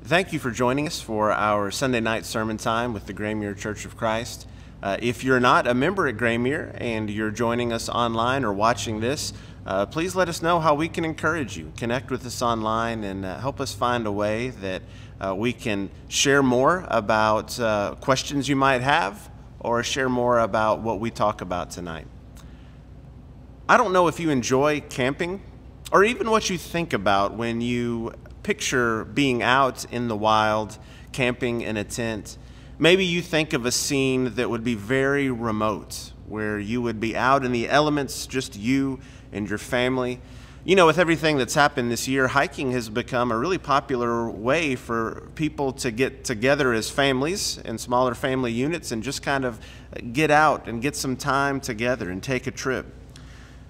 Thank you for joining us for our Sunday night sermon time with the Graymere Church of Christ. If you're not a member at Graymere and you're joining us online or watching this, please let us know how we can encourage you. Connect with us online and help us find a way that we can share more about questions you might have or share more about what we talk about tonight. I don't know if you enjoy camping or even what you think about when you picture being out in the wild, camping in a tent. Maybe you think of a scene that would be very remote, where you would be out in the elements, just you and your family. You know, with everything that's happened this year, hiking has become a really popular way for people to get together as families and smaller family units and just kind of get out and get some time together and take a trip.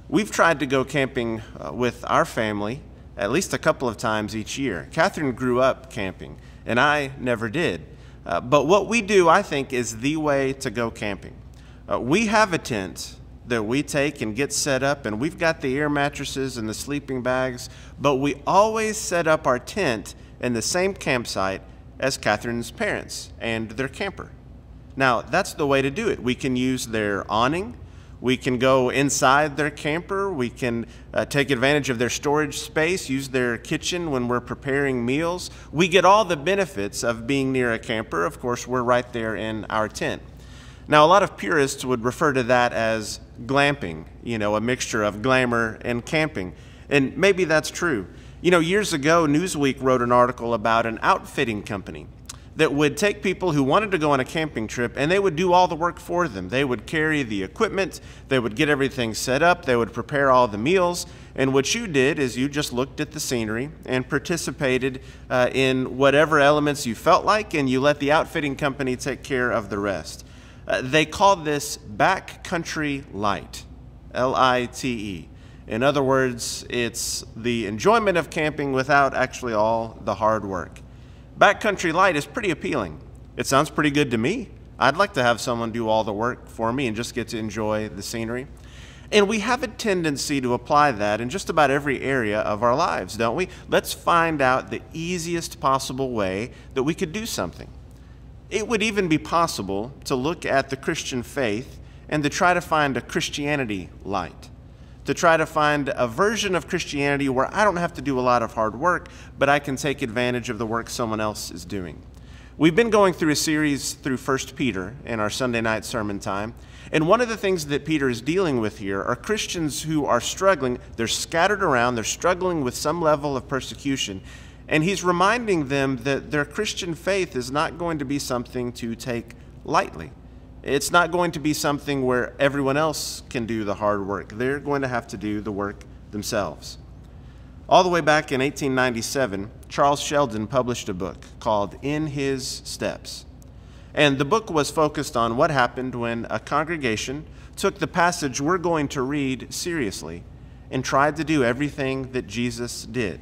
We've tried to go camping with our family at least a couple of times each year. Catherine grew up camping, and I never did. But what we do, I think, is the way to go camping. We have a tent that we take and get set up, and we've got the air mattresses and the sleeping bags, but we always set up our tent in the same campsite as Catherine's parents and their camper. Now, that's the way to do it. We can use their awning. We can go inside their camper. We can take advantage of their storage space, use their kitchen when we're preparing meals. We get all the benefits of being near a camper. Of course, we're right there in our tent. Now, a lot of purists would refer to that as glamping, you know, a mixture of glamour and camping. And maybe that's true. You know, years ago, Newsweek wrote an article about an outfitting company that would take people who wanted to go on a camping trip and they would do all the work for them. They would carry the equipment, they would get everything set up, they would prepare all the meals, and what you did is you just looked at the scenery and participated in whatever elements you felt like, and you let the outfitting company take care of the rest. They called this backcountry light, L-I-T-E. In other words, it's the enjoyment of camping without actually all the hard work. Backcountry light is pretty appealing. It sounds pretty good to me. I'd like to have someone do all the work for me and just get to enjoy the scenery. And we have a tendency to apply that in just about every area of our lives, don't we? Let's find out the easiest possible way that we could do something. It would even be possible to look at the Christian faith and to try to find a Christianity light, to try to find a version of Christianity where I don't have to do a lot of hard work, but I can take advantage of the work someone else is doing. We've been going through a series through 1 Peter in our Sunday night sermon time, and one of the things that Peter is dealing with here are Christians who are struggling. They're scattered around, they're struggling with some level of persecution, and he's reminding them that their Christian faith is not going to be something to take lightly. It's not going to be something where everyone else can do the hard work. They're going to have to do the work themselves. All the way back in 1897, Charles Sheldon published a book called In His Steps. And the book was focused on what happened when a congregation took the passage we're going to read seriously and tried to do everything that Jesus did.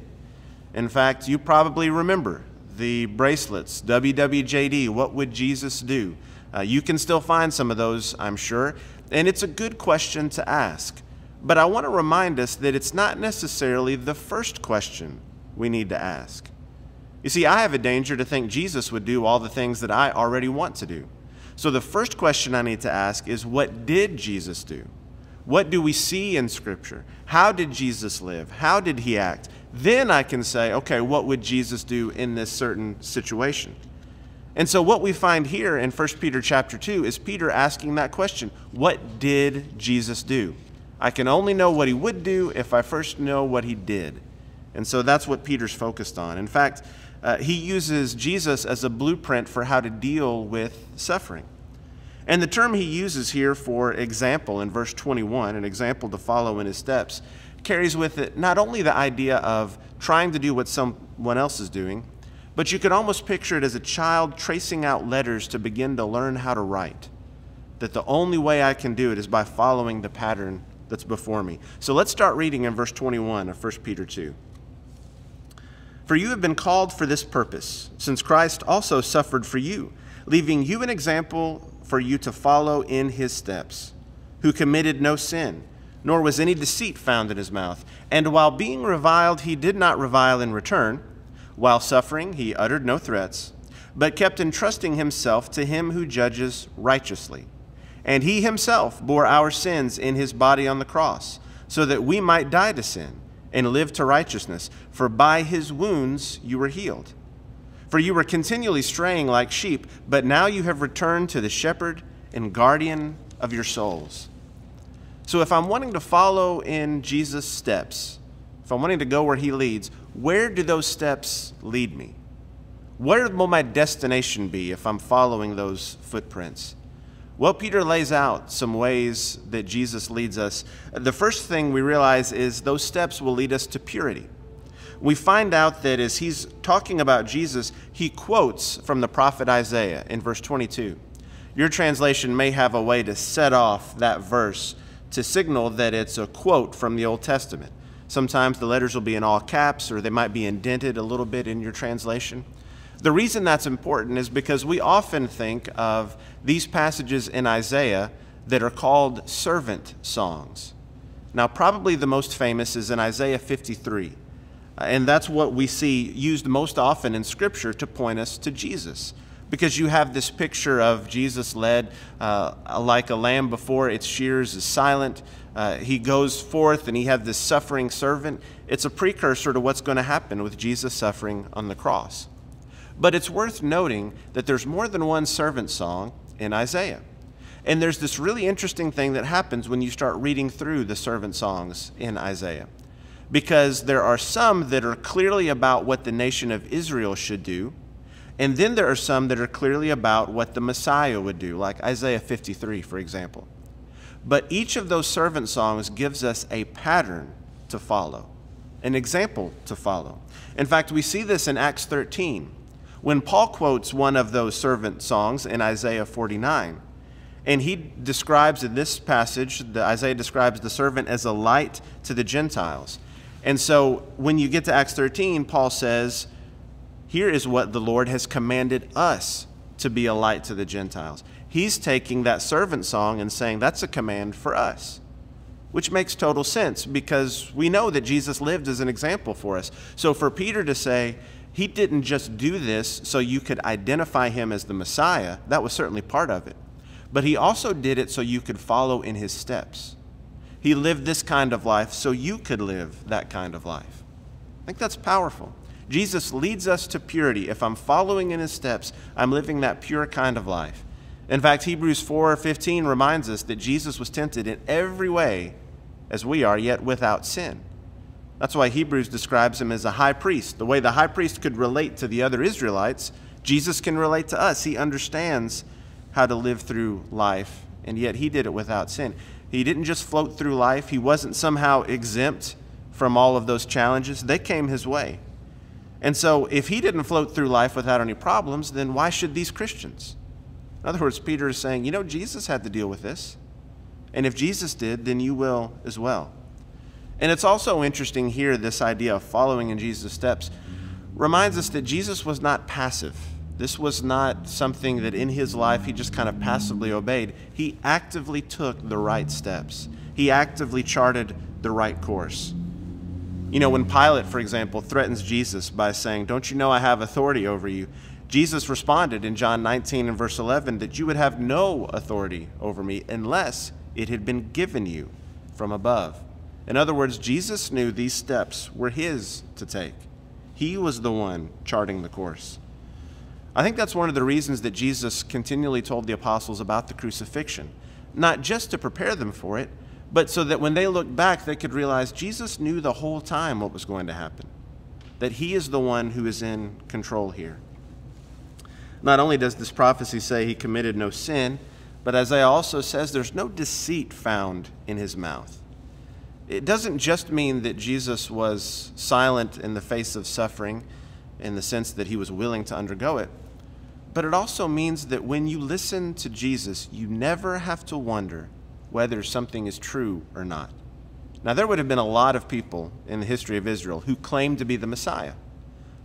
In fact, you probably remember the bracelets, WWJD, what would Jesus do? You can still find some of those, I'm sure, and it's a good question to ask. But I want to remind us that it's not necessarily the first question we need to ask. You see, I have a danger to think Jesus would do all the things that I already want to do. So the first question I need to ask is, what did Jesus do? What do we see in Scripture? How did Jesus live? How did he act? Then I can say, okay, what would Jesus do in this certain situation? And so what we find here in 1 Peter chapter 2 is Peter asking that question. What did Jesus do? I can only know what he would do if I first know what he did. And so that's what Peter's focused on. In fact, he uses Jesus as a blueprint for how to deal with suffering. And the term he uses here for example in verse 21, an example to follow in his steps, carries with it not only the idea of trying to do what someone else is doing, but you could almost picture it as a child tracing out letters to begin to learn how to write. That the only way I can do it is by following the pattern that's before me. So let's start reading in verse 21 of 1 Peter 2. For you have been called for this purpose, since Christ also suffered for you, leaving you an example for you to follow in his steps, who committed no sin, nor was any deceit found in his mouth. And while being reviled, he did not revile in return. While suffering, he uttered no threats, but kept entrusting himself to him who judges righteously. And he himself bore our sins in his body on the cross, so that we might die to sin and live to righteousness. For by his wounds you were healed. For you were continually straying like sheep, but now you have returned to the shepherd and guardian of your souls. So if I'm wanting to follow in Jesus' steps, if I'm wanting to go where he leads, where do those steps lead me? Where will my destination be if I'm following those footprints? Well, Peter lays out some ways that Jesus leads us. The first thing we realize is those steps will lead us to purity. We find out that as he's talking about Jesus, he quotes from the prophet Isaiah in verse 22. Your translation may have a way to set off that verse to signal that it's a quote from the Old Testament. Sometimes the letters will be in all caps, or they might be indented a little bit in your translation. The reason that's important is because we often think of these passages in Isaiah that are called servant songs. Now, probably the most famous is in Isaiah 53, and that's what we see used most often in Scripture to point us to Jesus, because you have this picture of Jesus led like a lamb before its shears is silent. He goes forth and he had this suffering servant. It's a precursor to what's going to happen with Jesus suffering on the cross. But it's worth noting that there's more than one servant song in Isaiah. And there's this really interesting thing that happens when you start reading through the servant songs in Isaiah. Because there are some that are clearly about what the nation of Israel should do, and then there are some that are clearly about what the Messiah would do, like Isaiah 53, for example. But each of those servant songs gives us a pattern to follow, an example to follow. In fact, we see this in Acts 13. When Paul quotes one of those servant songs in Isaiah 49, and he describes in this passage, Isaiah describes the servant as a light to the Gentiles. And so when you get to Acts 13, Paul says, here is what the Lord has commanded us to be a light to the Gentiles. He's taking that servant song and saying that's a command for us, which makes total sense because we know that Jesus lived as an example for us. So for Peter to say, he didn't just do this so you could identify him as the Messiah. That was certainly part of it. But he also did it so you could follow in his steps. He lived this kind of life so you could live that kind of life. I think that's powerful. Jesus leads us to purity. If I'm following in his steps, I'm living that pure kind of life. In fact, Hebrews 4:15 reminds us that Jesus was tempted in every way as we are, yet without sin. That's why Hebrews describes him as a high priest. The way the high priest could relate to the other Israelites, Jesus can relate to us. He understands how to live through life, and yet he did it without sin. He didn't just float through life. He wasn't somehow exempt from all of those challenges. They came his way. And so if he didn't float through life without any problems, then why should these Christians? In other words, Peter is saying, Jesus had to deal with this. And if Jesus did, then you will as well. And it's also interesting here, this idea of following in Jesus' steps reminds us that Jesus was not passive. This was not something that in his life he just kind of passively obeyed. He actively took the right steps. He actively charted the right course. When Pilate, for example, threatens Jesus by saying, "Don't you know I have authority over you?" Jesus responded in John 19 and verse 11 that you would have no authority over me unless it had been given you from above. In other words, Jesus knew these steps were his to take. He was the one charting the course. I think that's one of the reasons that Jesus continually told the apostles about the crucifixion, not just to prepare them for it, but so that when they looked back, they could realize Jesus knew the whole time what was going to happen, that he is the one who is in control here. Not only does this prophecy say he committed no sin, but Isaiah also says there's no deceit found in his mouth. It doesn't just mean that Jesus was silent in the face of suffering in the sense that he was willing to undergo it, but it also means that when you listen to Jesus, you never have to wonder whether something is true or not. Now, there would have been a lot of people in the history of Israel who claimed to be the Messiah.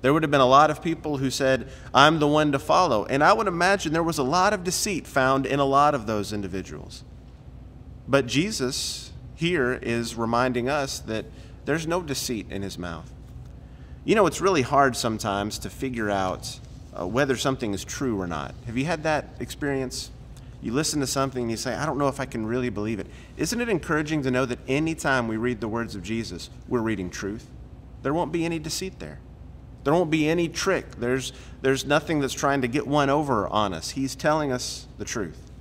There would have been a lot of people who said, I'm the one to follow. And I would imagine there was a lot of deceit found in a lot of those individuals. But Jesus here is reminding us that there's no deceit in his mouth. You know, it's really hard sometimes to figure out whether something is true or not. Have you had that experience? You listen to something and you say, I don't know if I can really believe it. Isn't it encouraging to know that anytime we read the words of Jesus, we're reading truth? There won't be any deceit there. There won't be any trick. There's nothing that's trying to get one over on us. He's telling us the truth.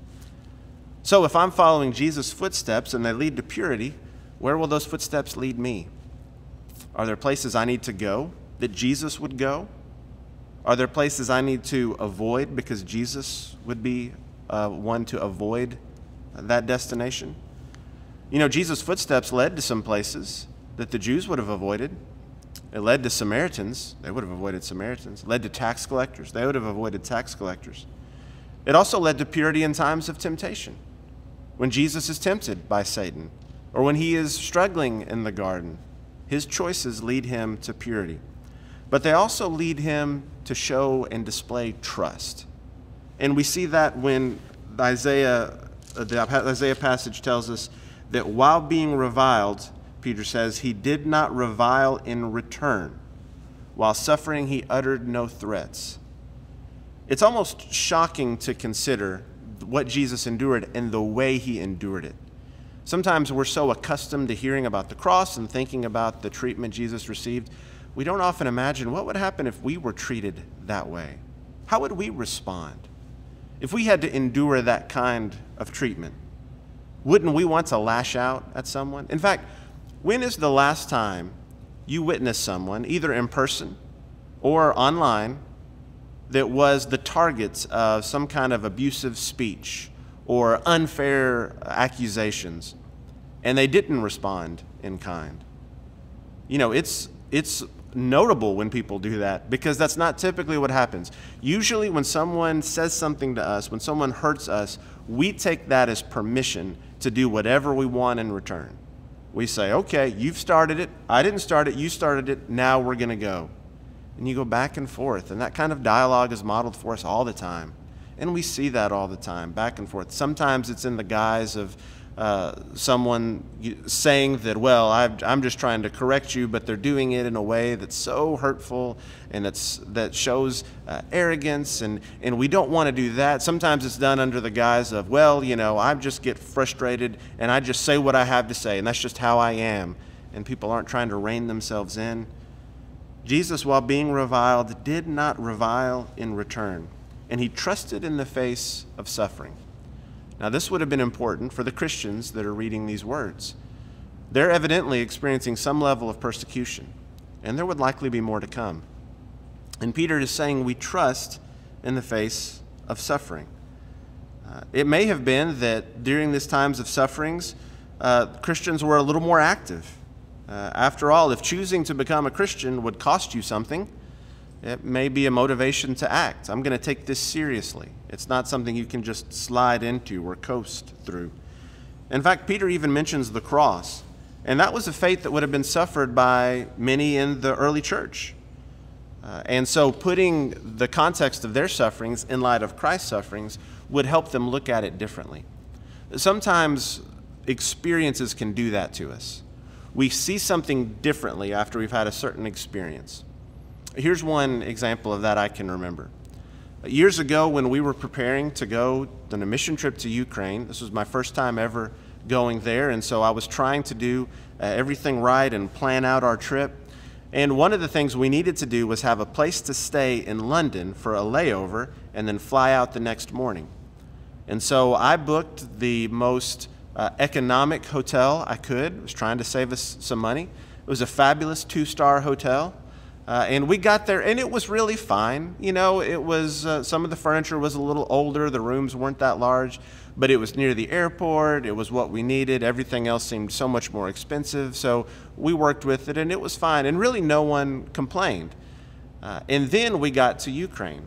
So if I'm following Jesus' footsteps and they lead to purity, where will those footsteps lead me? Are there places I need to go that Jesus would go? Are there places I need to avoid because Jesus would be one to avoid that destination? You know, Jesus' footsteps led to some places that the Jews would have avoided. It led to Samaritans. They would have avoided Samaritans. It led to tax collectors. They would have avoided tax collectors. It also led to purity in times of temptation. When Jesus is tempted by Satan, or when he is struggling in the garden, his choices lead him to purity. But they also lead him to show and display trust. And we see that when the Isaiah passage tells us that while being reviled, Peter says, he did not revile in return. While suffering, he uttered no threats. It's almost shocking to consider what Jesus endured and the way he endured it. Sometimes we're so accustomed to hearing about the cross and thinking about the treatment Jesus received, we don't often imagine what would happen if we were treated that way. How would we respond? If we had to endure that kind of treatment, wouldn't we want to lash out at someone? In fact, when is the last time you witnessed someone, either in person or online, that was the target of some kind of abusive speech or unfair accusations, and they didn't respond in kind? You know, it's notable when people do that, because that's not typically what happens. Usually when someone says something to us, when someone hurts us, we take that as permission to do whatever we want in return. We say, okay, you've started it, I didn't start it, you started it, now we're going to go. And you go back and forth, and that kind of dialogue is modeled for us all the time. And we see that all the time, back and forth. Sometimes it's in the guise of someone saying that, well, I'm just trying to correct you, but they're doing it in a way that's so hurtful and that shows arrogance, and we don't want to do that. Sometimes it's done under the guise of, well, you know, I just get frustrated and I just say what I have to say, and that's just how I am, and people aren't trying to rein themselves in. Jesus, while being reviled, did not revile in return, and he trusted in the face of suffering. Now, this would have been important for the Christians that are reading these words. They're evidently experiencing some level of persecution, and there would likely be more to come. And Peter is saying we trust in the face of suffering. It may have been that during these times of sufferings, Christians were a little more active. After all, if choosing to become a Christian would cost you something, it may be a motivation to act. I'm going to take this seriously. It's not something you can just slide into or coast through. In fact, Peter even mentions the cross, and that was a fate that would have been suffered by many in the early church. And so putting the context of their sufferings in light of Christ's sufferings would help them look at it differently. Sometimes experiences can do that to us. We see something differently after we've had a certain experience. Here's one example of that I can remember. Years ago, when we were preparing to go on a mission trip to Ukraine, this was my first time ever going there, and so I was trying to do everything right and plan out our trip. And one of the things we needed to do was have a place to stay in London for a layover and then fly out the next morning. And so I booked the most economic hotel I could. I was trying to save us some money. It was a fabulous 2-star hotel. And we got there, and it was really fine. You know, it was some of the furniture was a little older. The rooms weren't that large, but it was near the airport. It was what we needed. Everything else seemed so much more expensive. So we worked with it, and it was fine. And really no one complained. And then we got to Ukraine,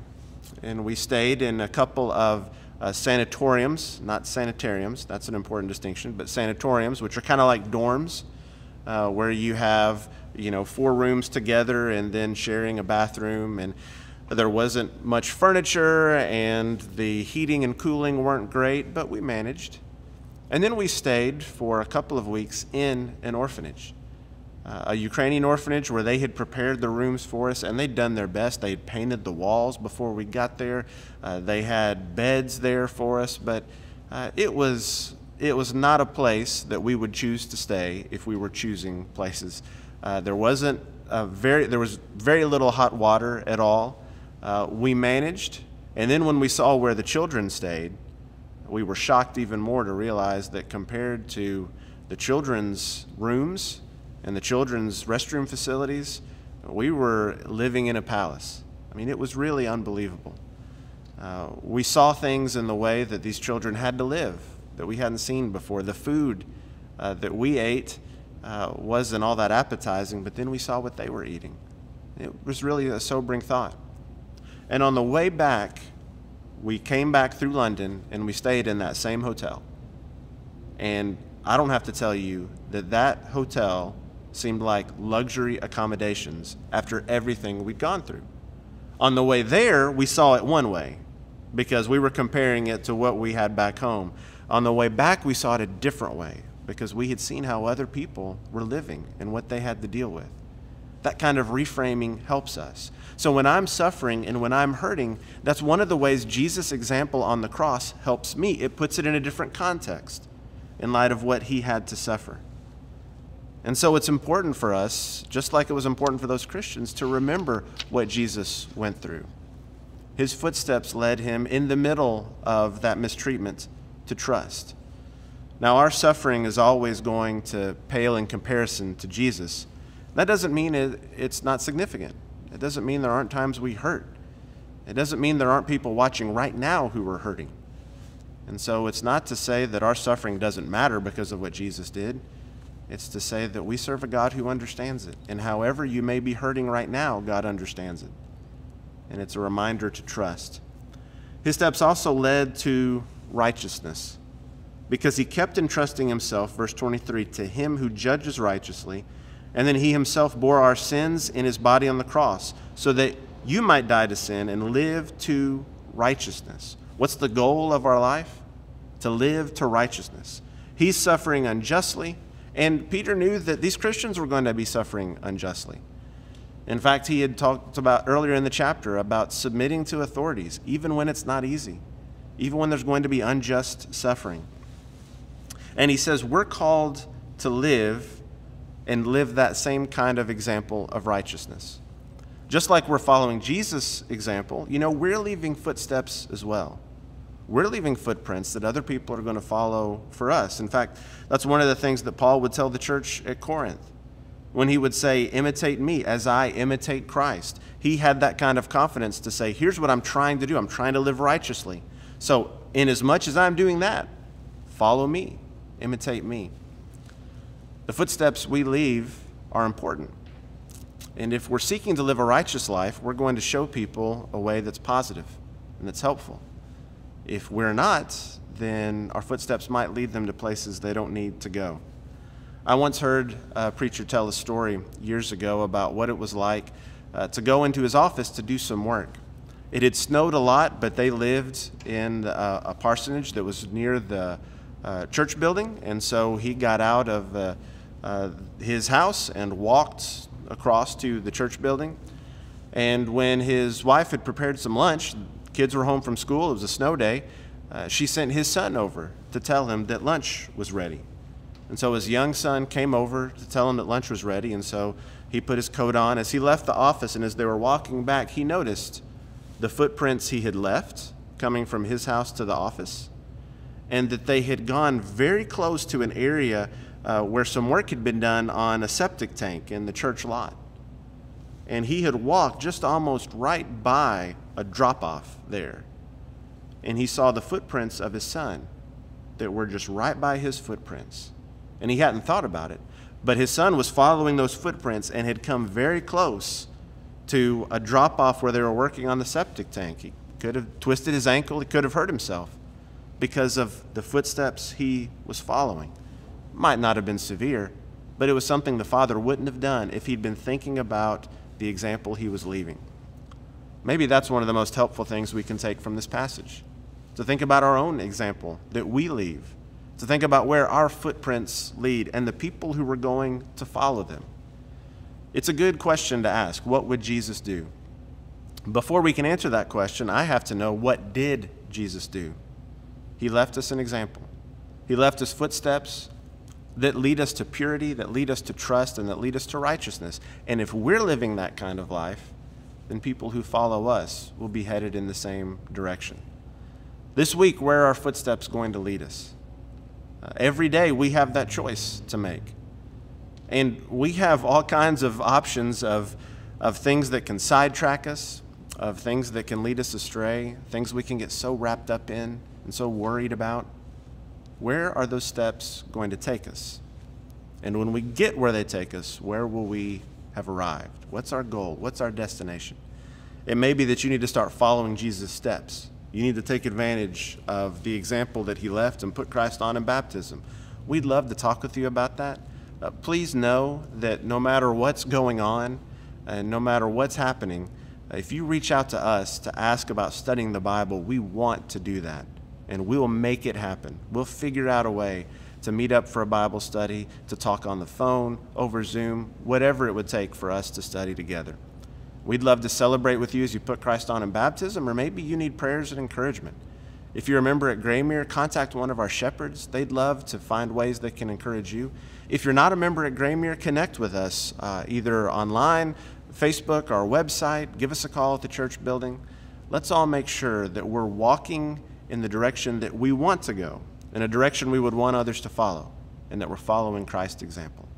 and we stayed in a couple of sanatoriums, not sanitariums. That's an important distinction, but sanatoriums, which are kind of like dorms, where you have 4 rooms together and then sharing a bathroom, and there wasn't much furniture and the heating and cooling weren't great, but we managed. And then we stayed for a couple of weeks in an orphanage. a Ukrainian orphanage where they had prepared the rooms for us, and they'd done their best. They had painted the walls before we got there. They had beds there for us, but it was not a place that we would choose to stay if we were choosing places. There was very little hot water at all. We managed, and then when we saw where the children stayed, we were shocked even more to realize that compared to the children's rooms and the children's restroom facilities, we were living in a palace. I mean, it was really unbelievable. We saw things in the way that these children had to live that we hadn't seen before. The food that we ate wasn't all that appetizing, but then we saw what they were eating. It was really a sobering thought. And on the way back, we came back through London and we stayed in that same hotel. And I don't have to tell you that that hotel seemed like luxury accommodations after everything we'd gone through. On the way there, we saw it one way because we were comparing it to what we had back home. On the way back, we saw it a different way because we had seen how other people were living and what they had to deal with. That kind of reframing helps us. So when I'm suffering and when I'm hurting, that's one of the ways Jesus' example on the cross helps me. It puts it in a different context in light of what he had to suffer. And so it's important for us, just like it was important for those Christians, to remember what Jesus went through. His footsteps led him in the middle of that mistreatment to trust. Now, our suffering is always going to pale in comparison to Jesus. That doesn't mean it's not significant. It doesn't mean there aren't times we hurt. It doesn't mean there aren't people watching right now who are hurting. And so it's not to say that our suffering doesn't matter because of what Jesus did. It's to say that we serve a God who understands it. And however you may be hurting right now, God understands it. And it's a reminder to trust. His steps also led to righteousness because he kept entrusting himself, verse 23, to him who judges righteously. And then he himself bore our sins in his body on the cross so that you might die to sin and live to righteousness. What's the goal of our life? To live to righteousness. He's suffering unjustly. And Peter knew that these Christians were going to be suffering unjustly. In fact, he had talked about earlier in the chapter about submitting to authorities, even when it's not easy, even when there's going to be unjust suffering. And he says we're called to live and live that same kind of example of righteousness. Just like we're following Jesus' example, we're leaving footsteps as well. We're leaving footprints that other people are going to follow for us. In fact, that's one of the things that Paul would tell the church at Corinth when he would say, imitate me as I imitate Christ. He had that kind of confidence to say, here's what I'm trying to do. I'm trying to live righteously. So in as much as I'm doing that, follow me, imitate me. The footsteps we leave are important. And if we're seeking to live a righteous life, we're going to show people a way that's positive and that's helpful. If we're not, then our footsteps might lead them to places they don't need to go. I once heard a preacher tell a story years ago about what it was like to go into his office to do some work. It had snowed a lot, but they lived in a parsonage that was near the church building, and so he got out of his house and walked across to the church building. And when his wife had prepared some lunch, kids were home from school, it was a snow day, she sent his son over to tell him that lunch was ready. And so his young son came over to tell him that lunch was ready, and so he put his coat on. As he left the office and as they were walking back, he noticed the footprints he had left coming from his house to the office, and that they had gone very close to an area where some work had been done on a septic tank in the church lot. And he had walked just almost right by a drop-off there. And he saw the footprints of his son that were just right by his footprints. And he hadn't thought about it. But his son was following those footprints and had come very close to a drop-off where they were working on the septic tank. He could have twisted his ankle. He could have hurt himself because of the footsteps he was following. Might not have been severe, but it was something the father wouldn't have done if he'd been thinking about the example he was leaving. Maybe that's one of the most helpful things we can take from this passage, to think about our own example that we leave, to think about where our footprints lead and the people who were going to follow them. It's a good question to ask. What would Jesus do? Before we can answer that question, I have to know, what did Jesus do? He left us an example. He left us footsteps that lead us to purity, that lead us to trust, and that lead us to righteousness. And if we're living that kind of life, then people who follow us will be headed in the same direction. This week, where are our footsteps going to lead us? Every day we have that choice to make. And we have all kinds of options of things that can sidetrack us, of things that can lead us astray, things we can get so wrapped up in and so worried about. Where are those steps going to take us? And when we get where they take us, where will we have arrived? What's our goal? What's our destination? It may be that you need to start following Jesus' steps. You need to take advantage of the example that he left and put Christ on in baptism. We'd love to talk with you about that. Please know that no matter what's going on and no matter what's happening, if you reach out to us to ask about studying the Bible, we want to do that, and we'll make it happen. We'll figure out a way to meet up for a Bible study, to talk on the phone, over Zoom, whatever it would take for us to study together. We'd love to celebrate with you as you put Christ on in baptism, or maybe you need prayers and encouragement. If you're a member at Graymere, contact one of our shepherds. They'd love to find ways that can encourage you. If you're not a member at Graymere, connect with us either online, Facebook, our website. Give us a call at the church building. Let's all make sure that we're walking in the direction that we want to go, in a direction we would want others to follow, and that we're following Christ's example.